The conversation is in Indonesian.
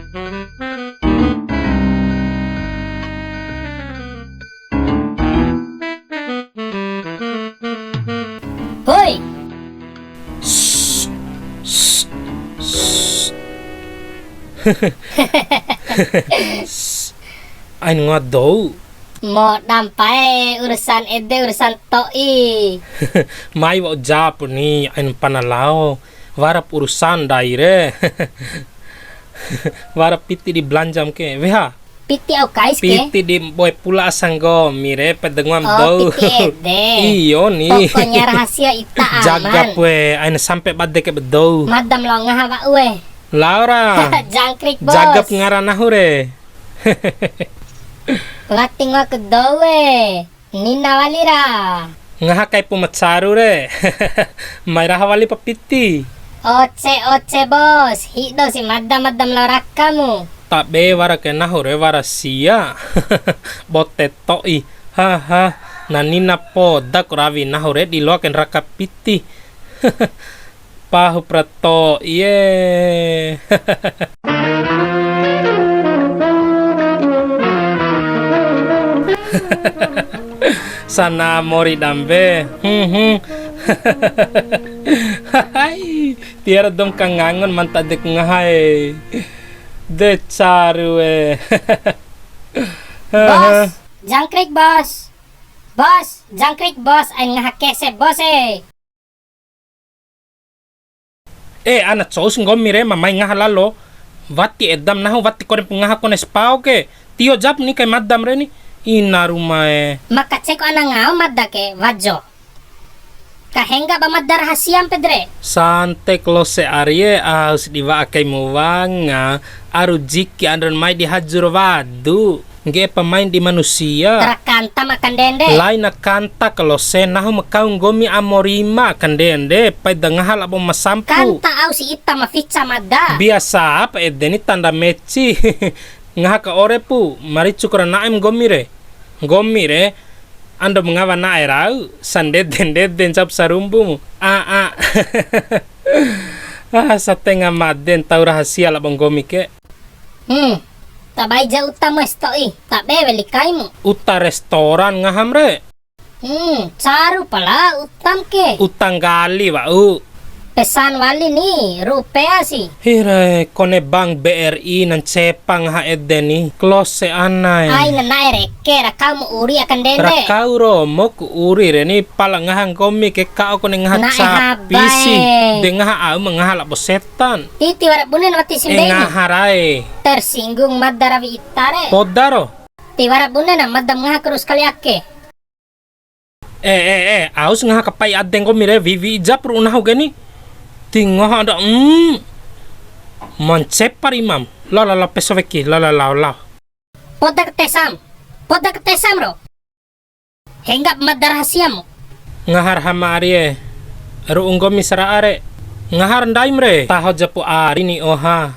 Hoy, Anh nga daw. mau dampai urusan ede urusan toi. Mai wa japo ni anh panalao. Warap urusan daire. Warap piti di belanjam ke. Veha. Piti au kais ke? Piti di boy pula sanggo mire pedengwam Oh, daw. piti ede. Iyo ni. Pokoknya rahasia ita aman. Jaga pwe anh sampai badde ke bedo. Madam lo ngahawa we. Laura. Jangkrik bos. Jagap ngarana hure. Ngating wa kedowe. Nina walira. Ngahakai pumatsaru re. May rahawali papiti. Oce bos. Hido si madam lo rakamu. Tabe wara ke nahure wara sia. Bote toi. Ha. Nanina po dak ravi nahure di loken rakapiti. Pahu prato. Ye. Sana mori dambe. Hai. Tiara dong kangangon mantadek ngahai. De caru Bos. Jangkrik bos. Bos. Jangkrik bos. Ay ngahakese bos eh. Anak cowok ngomire mamai ngahalalo. Vati edam nahu vati kore pengaha kone spau ke. Tio jap ni kay madam re ni. Ina rumah Makacek anang ngao madake wajo. Kahengga ba madar hasiam pedre. Sante klose arye aus diwa akai muwanga. Aru jiki andron mai di hajur wadu. Nge pemain di manusia. Terakanta makan dende. Lain na kanta klose nahu makaung gomi amorima kandende. Pai dengahal abo masampu. Kanta au si ita mafica mada. Biasa apa edeni tanda meci. Ngaha ka ore pu. Mari cukura naim gomire. Gomire. Ando mengawa na erau. Sandeden cap sarumbumu. Satengah maden tau rahasia labang gomi ke. Tabay ja utama stoi. Tabe weli kaimu. Uta restoran ngaham re. Caru pala utam ke. Utang gali wau. Pesan wali ni rupea si. Hire kone bank BRI nan cepang ha edeni. Close anay. Ay nanay reke rakamu uri akan dende. Rakau romo ku uri re ni pala ngahang komi ke kao kone ngah capisi. De ngah au mengahal abo setan. Titi warak bunen wati sindeni. Ngaharai. Tersinggung madarawi itare. Podaro. Ti warak bunen madam ngah kerus kali ake. Aus ngah kapai adeng komi re vivi japru unahu gani. Tinggal ada Mancep imam. La pesoveki. La. Poda ketesam ro. Henggap madar hasiamu. Ngahar hama arie. Ru unggo misra are. Ngahar ndaim re. Taho japu ari ni oha.